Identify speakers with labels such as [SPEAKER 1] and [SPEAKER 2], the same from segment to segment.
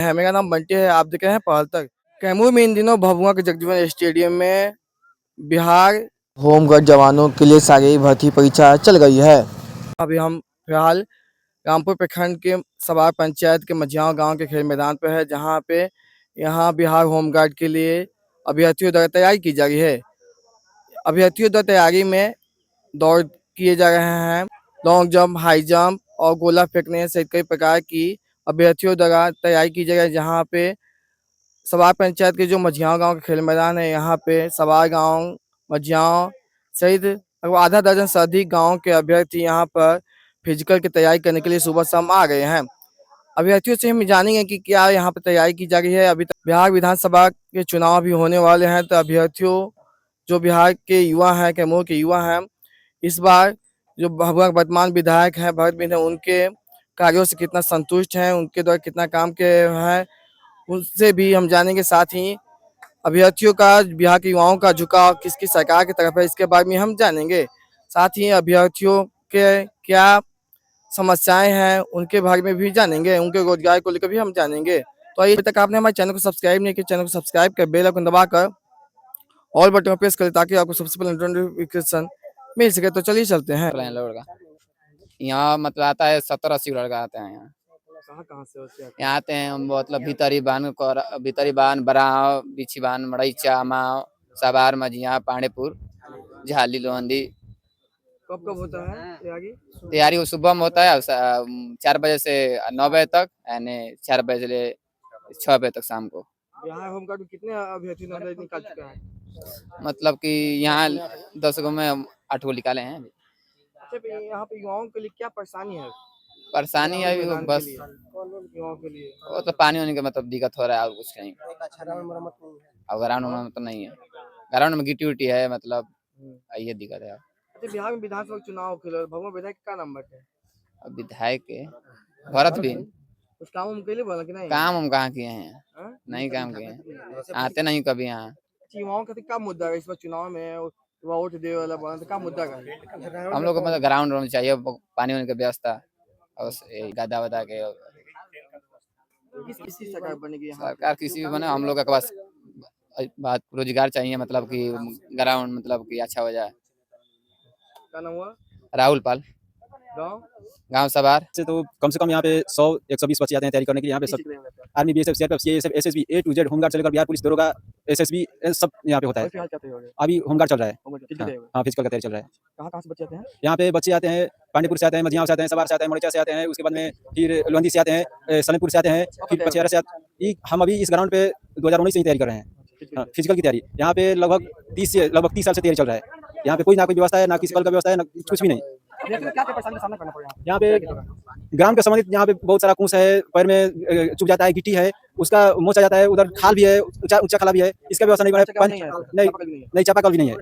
[SPEAKER 1] है, मेरा नाम बंटी है। आप देख रहे हैं पहल तक। कैमूर में इन दिनों भभुआ के जगजीवन स्टेडियम में बिहार होमगार्ड जवानों के लिए शारीरिक भर्ती परीक्षा चल गई है। अभी हम फिलहाल रामपुर प्रखंड के सवार पंचायत के मझियाव गांव के खेल मैदान पर है, जहां पे यहाँ बिहार होमगार्ड के लिए अभ्यर्थियों द्वारा तैयारी की जा रही है। अभ्यर्थियों द्वारा तैयारी में दौड़ किए जा रहे हैं, लॉन्ग जंप, हाई जंप और गोला फेंकने सहित कई प्रकार की अभ्यर्थियों द्वारा तैयारी की जा रही है। जहाँ पे सवार पंचायत के जो मझियाव गांव के खेल मैदान है, यहाँ पे सवार गांव, मझियाव सहित लगभग आधा दर्जन से अधिक गाँव के अभ्यर्थी यहाँ पर फिजिकल की तैयारी करने के लिए सुबह शाम आ गए हैं। अभ्यर्थियों से हम जानेंगे कि क्या यहाँ पर तैयारी की जा रही है। अभी तक बिहार विधानसभा के चुनाव भी होने वाले हैं, तो अभ्यर्थियों जो बिहार के युवा हैं, कैमूर के युवा हैं, इस बार जो भभुआ के वर्तमान विधायक हैं भरत बिंद, उनके कार्यों से कितना संतुष्ट हैं, उनके द्वारा कितना काम किए हैं, उनसे भी हम जानेंगे। साथ ही अभ्यर्थियों का, बिहार के युवाओं का झुकाव किसकी सरकार की तरफ है, इसके बारे में हम जानेंगे। साथ ही अभ्यर्थियों के क्या समस्याएं हैं, उनके बारे में भी जानेंगे, उनके रोजगार को लेकर भी हम जानेंगे। तो अभी तक आपने हमारे चैनल को सब्सक्राइब नहीं किया, चैनल को सब्सक्राइब कर बेल आइकन दबाकर ऑल बटन प्रेस करें, ताकि आपको सबसे पहले नोटिफिकेशन मिल सके। तो चलिए चलते हैं।
[SPEAKER 2] लड़का यहाँ मतलब आता है 70-80 लड़का आते हैं यहाँ।
[SPEAKER 1] कहाँ से होते हैं?
[SPEAKER 2] यहाँ आते हैं मतलब भीतरी बान बराव बिछी बान मड़ईचा माव सवार मझिया पांडेपुर झाली लोहंदी।
[SPEAKER 1] कब कब होता है तैयारी?
[SPEAKER 2] तैयारी वो सुबह में होता है 4 बजे से 9 बजे तक, यानी 4 बजे से 6 बजे तक शाम को।
[SPEAKER 1] बिहार होमगार्ड में कितने अभ्यर्थी निकाल चुके हैं?
[SPEAKER 2] मतलब कि यहाँ 10 गो में 8 गो निकाले हैं।
[SPEAKER 1] अच्छा, यहाँ पे युवाओं के लिए क्या परेशानी है?
[SPEAKER 2] परेशानी है अभी बस
[SPEAKER 1] युवाओं के लिए
[SPEAKER 2] वो तो पानी होने का मतलब दिक्कत हो रहा है और कुछ नहीं। और ग्राउंड में तो नहीं है, ग्राउंड में गिट्टी उट्टी है, मतलब ये दिक्कत है।
[SPEAKER 1] अच्छा, बिहार में विधानसभा चुनाव खेल भभुआ विधायक का नंबर है?
[SPEAKER 2] अब विधायक के भरत बिंद
[SPEAKER 1] कुछ काम उम के लिए बोला कि नहीं?
[SPEAKER 2] काम हम कहाँ किए हैं, नहीं काम किए हैं, आते नहीं कभी यहाँ।
[SPEAKER 1] युवाओं का क्या मुद्दा है इस बार चुनाव में? वोट दे वाला बोला तो क्या मुद्दा है?
[SPEAKER 2] हम लोग को मतलब ग्राउंड होना चाहिए, पानी होने की व्यवस्था और गदा वदा के।
[SPEAKER 1] किसी सरकार बनेगी?
[SPEAKER 2] सरकार किसी भी बने, हम लोग के पास बात रोजगार चाहिए, मतलब कि ग्राउंड मतलब कि अच्छा हो जाए।
[SPEAKER 1] क्या नाम हुआ?
[SPEAKER 2] राहुल पाल, गांव सवार
[SPEAKER 3] से। तो कम से कम यहाँ पे 100-120 बच्चे आते हैं तैयारी करने के लिए। यहाँ पे सब army, BSF, CRPF, CASF, SSB A to Z, home guard से लेकर बिहार पुलिस, दरोगा, एसएसबी सब यहाँ पे होता है। अभी होमगार्ड चल रहा है। हाँ, फिजिकल का तैयारी चल रहा है।
[SPEAKER 1] कहाँ से बच्चे आते हैं?
[SPEAKER 3] यहाँ पे बच्चे आते हैं पांडेपुर से आते हैं, मझियाव से आते हैं, सवार से आते हैं, मोड़चा से आते हैं, उसके बाद में फिर लोहंदी से आते हैं, सलेमपुर से आते हैं, फिर पचहरा से आते हैं। हम अभी इस ग्राउंड पे 2019 से ही तैयारी कर रहे हैं, फिजिकल की तैयारी। यहाँ पे लगभग 30 साल से तैयारी चल रहा है। यहाँ पे कोई ना कोई व्यवस्था है, ना किसी कल का व्यवस्था है, ना कुछ भी नहीं। यहाँ पे ग्राउंड के संबंधित यहाँ पे बहुत सारा कूस है, पैर में चुभ जाता है, गिट्टी है, उसका मोच आ जाता है, उधर खाल भी है, ऊंचा खाला भी है, इसका व्यवस्था नहीं बना है। नहीं, चापाकल भी नहीं है।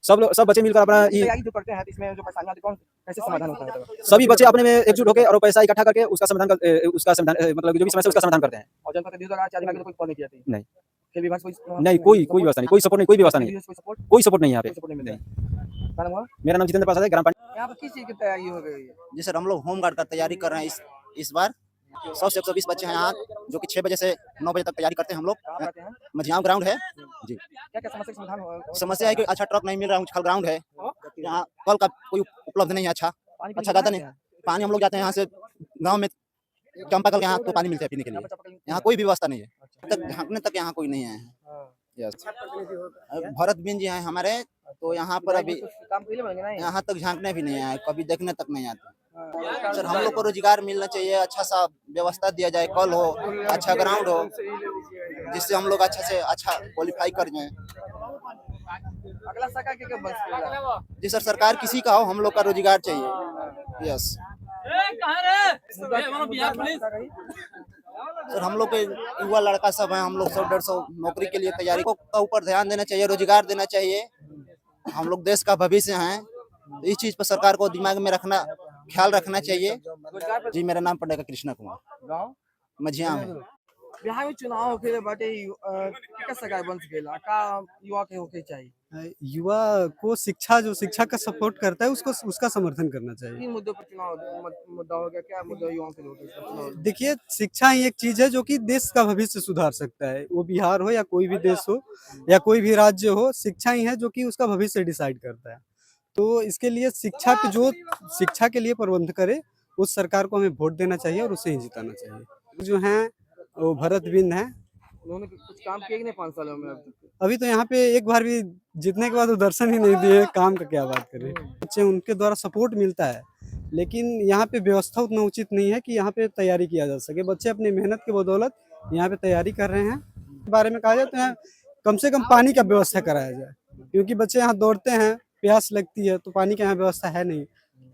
[SPEAKER 3] सब बच्चे मिलकर अपना करते हैं, इसमें जो परेशानियां आती है कैसे समाधान होता है? सभी बच्चे अपने में एकजुट होकर और पैसा इकट्ठा करके उसका समाधान मतलब जो भी समस्या उसका समाधान करते हैं। और जनता के 2004 में कोई कॉल नहीं किया? नहीं, नहीं, कोई व्यवस्था नहीं, कोई सपोर्ट नहीं, कोई व्यवस्था नहीं, कोई सपोर्ट नहीं यहाँ पे। मेरा नाम जितेंद्र प्रसाद है, ग्राम पंचायत।
[SPEAKER 1] यहाँ पर किस चीज की तैयारी हो गई है?
[SPEAKER 4] जी सर, हम लोग होमगार्ड का तैयारी कर रहे हैं इस बार। 100 से 120 बच्चे हैं यहाँ, जो कि 6 बजे से 9 बजे तक तैयारी करते हैं हम लोग। मझियाव ग्राउंड है जी।
[SPEAKER 1] क्या समस्या समाधान होगा?
[SPEAKER 4] समस्या है कि अच्छा ट्रक नहीं मिल रहा है, खाल ग्राउंड है, यहाँ कल का कोई उपलब्ध नहीं है। अच्छा ज्यादा नहीं पानी। हम लोग जाते हैं यहाँ से गाँव में चंपा कल के, यहाँ तो पानी मिलता है पीने के लिए। यहाँ कोई भी व्यवस्था नहीं है, तक झाँकने तक यहाँ कोई नहीं है। भरत बिंद जी हैं हमारे, तो यहाँ पर अभी यहाँ तक झांकने भी नहीं आए, कभी देखने तक नहीं आते। सर, हम लोग को रोजगार मिलना चाहिए, अच्छा सा व्यवस्था दिया जाए, कल हो, अच्छा ग्राउंड हो, जिससे हम लोग अच्छा से अच्छा क्वालिफाई कर जाए।
[SPEAKER 1] अगला सरकार के कब बनेगा?
[SPEAKER 4] जी सर, सरकार किसी का हो, हम लोग का रोजगार चाहिए। यस सर, हम लोग के युवा लड़का सब हैं, हम लोग 100-150 नौकरी के लिए तैयारी को ऊपर ध्यान देना चाहिए, रोजगार देना चाहिए। हम लोग देश का भविष्य हैं, तो इस चीज पर सरकार को दिमाग में रखना, ख्याल रखना चाहिए। जी, मेरा नाम पड़ेगा कृष्णा कुमार, मझियाव है।
[SPEAKER 1] बिहार में चुनाव होके बाटे का सरकार बन सकेला का युवा के होके चाहिए।
[SPEAKER 5] युवा को शिक्षा का सपोर्ट करता है उसको उसका समर्थन करना चाहिए।
[SPEAKER 1] तीन मुद्दों पर चुनाव मुद्दा हो गया, क्या मुद्दा युवाओं के लिए?
[SPEAKER 5] देखिए, शिक्षा ही एक चीज है जो कि देश का भविष्य सुधार सकता है। वो बिहार हो या कोई भी देश हो या कोई भी राज्य हो, शिक्षा ही है जो कि उसका भविष्य डिसाइड करता है। तो इसके लिए शिक्षा के लिए प्रबंध करे उस सरकार को हमें वोट देना चाहिए और उसे ही जिताना चाहिए। जो है वो भरत बिंद है,
[SPEAKER 1] उन्होंने कुछ काम किया कि नहीं 5 सालों में?
[SPEAKER 5] अभी तो यहाँ पे एक बार भी जीतने के बाद वो दर्शन ही नहीं दिए, काम का क्या बात करें। बच्चे उनके द्वारा सपोर्ट मिलता है, लेकिन यहाँ पे व्यवस्था उतना उचित नहीं है कि यहाँ पे तैयारी किया जा सके। बच्चे अपनी मेहनत की बदौलत यहाँ पे तैयारी कर रहे हैं। बारे में कहा जाए तो यहाँ कम से कम पानी का व्यवस्था कराया जाए, क्योंकि बच्चे यहाँ दौड़ते हैं, प्यास लगती है, तो पानी का यहाँ व्यवस्था है नहीं।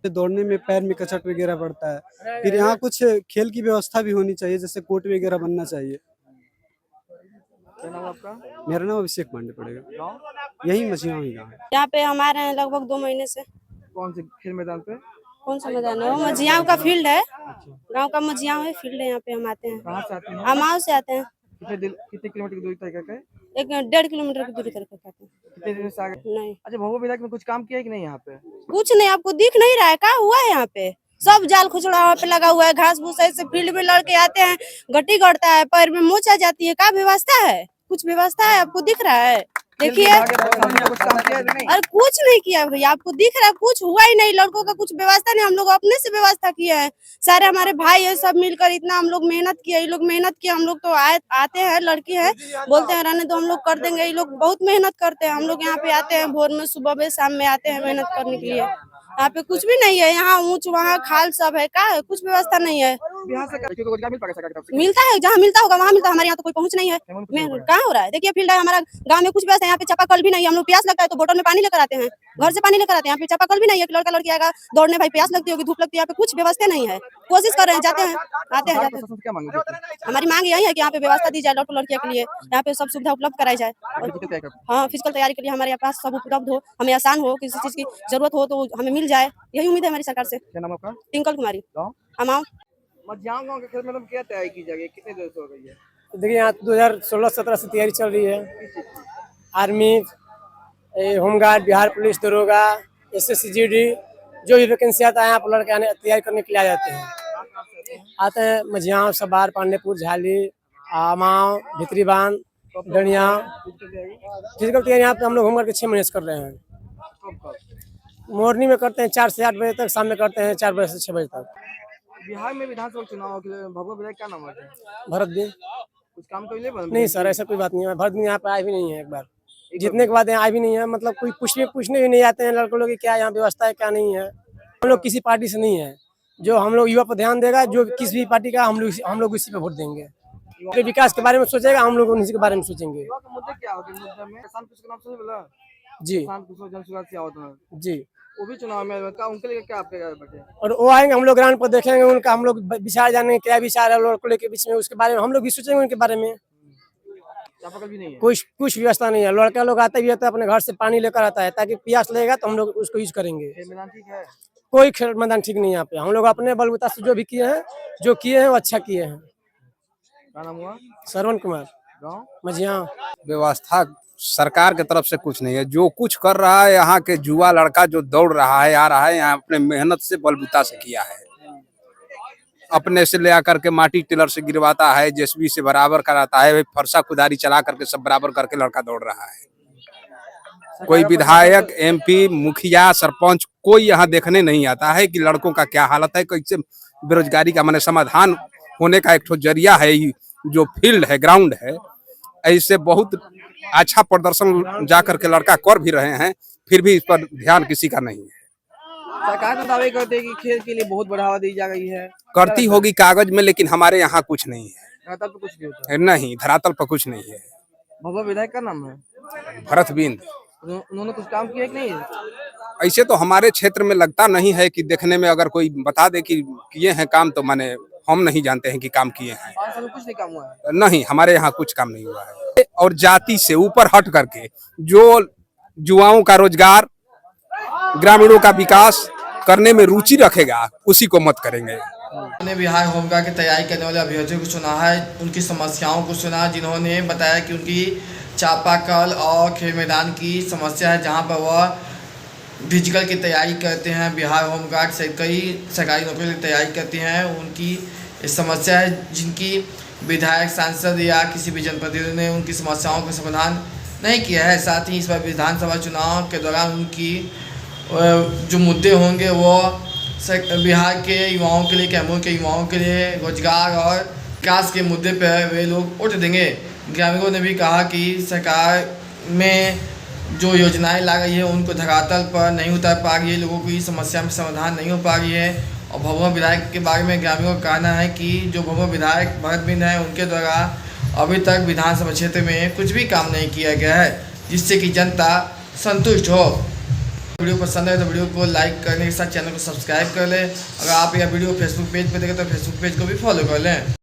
[SPEAKER 5] दौड़ने में पैर में कचट वगैरह पड़ता है। फिर यहाँ कुछ खेल की व्यवस्था भी होनी चाहिए, जैसे कोर्ट वगैरह बनना चाहिए।
[SPEAKER 1] क्या नाम आपका?
[SPEAKER 5] मेरा नाम अभिषेक पांडे पड़ेगा, यही मछियाँ ही गाँव है।
[SPEAKER 6] यहाँ पे हम आ रहे हैं लगभग 2 महीने से।
[SPEAKER 1] कौन से खेल मैदान पे?
[SPEAKER 6] कौन सा मैदान है? वो मझियाओं का फील्ड है, गांव का मझियाओं है फील्ड है। यहाँ पे हम आते हैं,
[SPEAKER 1] कहाँ से आते हैं?
[SPEAKER 6] अमाव से आते हैं।
[SPEAKER 1] कितने किलोमीटर की दूरी तय करके?
[SPEAKER 6] 1.5 किलोमीटर की दूरी तक आते हैं।
[SPEAKER 1] कितने दिन से आ गए?
[SPEAKER 6] नहीं,
[SPEAKER 1] अच्छा, भभुआ विधायक में कुछ काम किया है कि नहीं यहाँ पे?
[SPEAKER 6] कुछ नहीं, आपको दिख नहीं रहा है? क्या हुआ है यहाँ पे? सब जाल खुचड़ा वहाँ पे लगा हुआ है, घास भूस ऐसे फील्ड में लड़के आते हैं, गट्टी गड़ता है, पैर में मोच आ जाती है। क्या व्यवस्था है? कुछ व्यवस्था है? आपको दिख रहा है? देखिए,
[SPEAKER 1] कुछ काम किया है कि नहीं?
[SPEAKER 6] अरे कुछ नहीं किया भैया, आपको दिख रहा है? कुछ हुआ ही नहीं। लड़कों का कुछ व्यवस्था नहीं, हम लोग अपने से व्यवस्था किया है। सारे हमारे भाई है, सब मिलकर इतना हम लोग मेहनत किया। ये लोग मेहनत किया, हम लोग तो आते हैं, लड़की है, बोलते हैं रहने दो, हम लोग कर देंगे। ये लोग बहुत मेहनत करते हैं। हम लोग यहाँ पे आते हैं, भोर में, सुबह में, शाम में आते हैं मेहनत करने के लिए। यहाँ पे कुछ भी नहीं है, यहाँ ऊंच वहाँ खाल सब है, क्या है? कुछ व्यवस्था नहीं है।
[SPEAKER 1] बिहार से लड़कियों को रोजगार मिल पाएगा सरकार की तरफ से?
[SPEAKER 6] मिलता है, जहाँ मिलता होगा वहाँ मिलता है, हमारे यहाँ तो कोई पहुँच नहीं है। कहाँ हो रहा है? देखिए फील्ड है, हमारा गांव में कुछ व्यवस्था है, यहाँ पे चापाकल भी नहीं है। हम लोग प्यास लगता है तो बोतल में पानी लेकर आते हैं, घर से पानी लेकर आते हैं। यहाँ पे चापाकल भी नहीं है, लड़का लड़की आएगा दौड़ने, भाई प्यास लगती होगी, धूप लगती है। यहाँ पे कुछ व्यवस्था नहीं है। कोशिश कर रहे हैं, जाते हैं, आते हैं, जाते हैं।
[SPEAKER 1] क्या मांगे?
[SPEAKER 6] हमारी मांग यही है कि यहाँ पे व्यवस्था दी जाए लड़कों लड़कियों के लिए, यहाँ पे सब सुविधा उपलब्ध कराई जाए। हाँ, फिजिकल तैयारी के लिए हमारे पास सब उपलब्ध हो, हमें आसान हो, किसी चीज की जरूरत हो तो हमें मिल जाए, यही उम्मीद है हमारी सरकार से।
[SPEAKER 1] क्या नाम आपका?
[SPEAKER 6] टिंकल कुमारी,
[SPEAKER 1] गाँव?
[SPEAKER 6] अमाव।
[SPEAKER 1] मझियाओं गाँव के खेल में क्या तैयारी की जाएगी? कितने देर से हो गई है?
[SPEAKER 7] देखिए, यहाँ 2016-17 से तैयारी चल रही है। आर्मी, होमगार्ड, बिहार पुलिस, दरोगा, SSC GD, जो भी वैकेंसी आता है यहाँ पर लड़के आने तैयारी करने के लिए आ जाते हैं। आते हैं मझियाँ, सबार, पांडेपुर, झाली, आमाव, भितरी बांध, डनिया। फिजिकल तैयारी यहाँ पे हम लोग होमगार्ड के 6 महीने से कर रहे हैं। मॉर्निंग में करते हैं 4 से 8 बजे तक, शाम में करते हैं 4 बजे से 6 बजे तक।
[SPEAKER 1] बिहार में विधानसभा चुनाव के लिए भभुआ विधायक क्या नाम है?
[SPEAKER 7] भरत बिंद।
[SPEAKER 1] कुछ काम तो नहीं?
[SPEAKER 7] नहीं सर, ऐसा कोई बात नहीं है। भरत बिंद यहाँ पे आए भी नहीं है, एक बार जीतने के बाद यहाँ आए भी नहीं है। मतलब कोई पूछने भी नहीं आते हैं लड़कों लोग की क्या यहाँ व्यवस्था है, क्या नहीं है। हम लोग किसी पार्टी से नहीं है, जो हम लोग युवा पर ध्यान देगा, जो किसी भी पार्टी का हम लोग उसी पे वोट देंगे। जो विकास के बारे में सोचेगा, हम लोग उन्हीं के बारे में सोचेंगे।
[SPEAKER 1] मुद्दे क्या होते हैं? मुद्दे में किसान कुछ नाम सुने बोला
[SPEAKER 7] जी
[SPEAKER 1] किसान कुछ जनसुराज से होता है
[SPEAKER 7] जी,
[SPEAKER 1] वो भी चुनाव में का उनके लिए क्या आपके बचे?
[SPEAKER 7] और वो आएंगे, हम लोग ग्राउंड पर देखेंगे उनका, हम लोग विचार जानेंगे क्या विचार है लड़कों के बीच में, उसके बारे में हम लोग भी सोचेंगे उनके बारे में।
[SPEAKER 1] भी नहीं है,
[SPEAKER 7] कुछ व्यवस्था नहीं है। लड़का लोग आते भी रहता है, अपने घर से पानी लेकर आता है, ताकि प्यास लगेगा तो हम लोग उसको यूज करेंगे।
[SPEAKER 1] मैदान ठीक है?
[SPEAKER 7] कोई खेल मैदान ठीक नहीं है यहाँ पे। हम लोग अपने बलबूता से जो भी किए हैं वो अच्छा किए हैं।
[SPEAKER 1] क्या नाम हुआ?
[SPEAKER 7] श्रवण कुमार,
[SPEAKER 1] गाँव
[SPEAKER 7] मझियाँ।
[SPEAKER 8] व्यवस्था सरकार की तरफ से कुछ नहीं है। जो कुछ कर रहा है यहाँ के युवा लड़का जो दौड़ रहा है, आ रहा है, यहाँ अपने मेहनत से बलबूता से किया है। अपने से ले आकर के माटी टिलर से गिरवाता है, जेसीबी से बराबर कराता है, फरसा कुदारी चला करके सब बराबर करके लड़का दौड़ रहा है। कोई विधायक, MP, मुखिया, सरपंच कोई यहाँ देखने नहीं आता है कि लड़कों का क्या हालत है, कैसे बेरोजगारी का माने समाधान होने का एक ठो जरिया है जो फील्ड है, ग्राउंड है। ऐसे बहुत अच्छा प्रदर्शन जा करके लड़का कर भी रहे हैं, फिर भी इस पर ध्यान किसी का नहीं है।
[SPEAKER 1] सरकार तो दावे करते हैं कि खेल के लिए बहुत बढ़ावा दी जा रही है,
[SPEAKER 8] करती होगी कागज में, लेकिन हमारे यहाँ कुछ नहीं है।
[SPEAKER 1] धरातल पे कुछ नहीं होता है।
[SPEAKER 8] नहीं, धरातल पर कुछ नहीं है।
[SPEAKER 1] भभुआ विधायक का नाम है
[SPEAKER 8] भरत बिंद।
[SPEAKER 1] उन्होंने कुछ काम किया कि नहीं?
[SPEAKER 8] ऐसे तो हमारे क्षेत्र में लगता नहीं है कि देखने में अगर कोई बता दे कि किए हैं काम, तो माने हम नहीं जानते हैं कि काम किए हैं।
[SPEAKER 1] 5 साल में कुछ नहीं काम हुआ है?
[SPEAKER 8] नहीं, हमारे यहाँ कुछ काम नहीं हुआ है। और जाति से ऊपर हट करके जो युवाओं का रोजगार, ग्रामीणों का विकास करने में रुचि रखेगा, उसी को मत करेंगे।
[SPEAKER 1] हमने बिहार होमगार्ड की तैयारी करने वाले अभ्यर्थियों को सुना है, उनकी समस्याओं को सुना, जिन्होंने बताया कि उनकी चापाकल और खेल मैदान की समस्या है, जहां पर वह फिजिकल की तैयारी करते हैं। बिहार होमगार्ड से कई सरकारी नौकरी की तैयारी करती हैं, उनकी समस्या है, जिनकी विधायक, सांसद या किसी भी जनप्रतिनिधि ने उनकी समस्याओं का समाधान नहीं किया है। साथ ही इस बार विधानसभा चुनाव के दौरान उनकी जो मुद्दे होंगे वो बिहार के युवाओं के लिए, कैमूर के युवाओं के लिए रोजगार और विकास के मुद्दे पर वे लोग उठ देंगे। ग्रामीणों ने भी कहा कि सरकार में जो योजनाएं ला गई है उनको धरातल पर नहीं उतार पा रही है, लोगों की समस्या में समाधान नहीं हो पा रही है। और भभुआ विधायक के बारे में ग्रामीणों का कहना है कि जो भभुआ विधायक भरत बिंद है, उनके द्वारा अभी तक विधानसभा क्षेत्र में कुछ भी काम नहीं किया गया है जिससे कि जनता संतुष्ट हो। वीडियो पसंद है तो वीडियो को लाइक करने के साथ चैनल को सब्सक्राइब कर लें। अगर आप यह वीडियो फेसबुक पेज पर देखें तो फेसबुक पेज को भी फॉलो कर लें।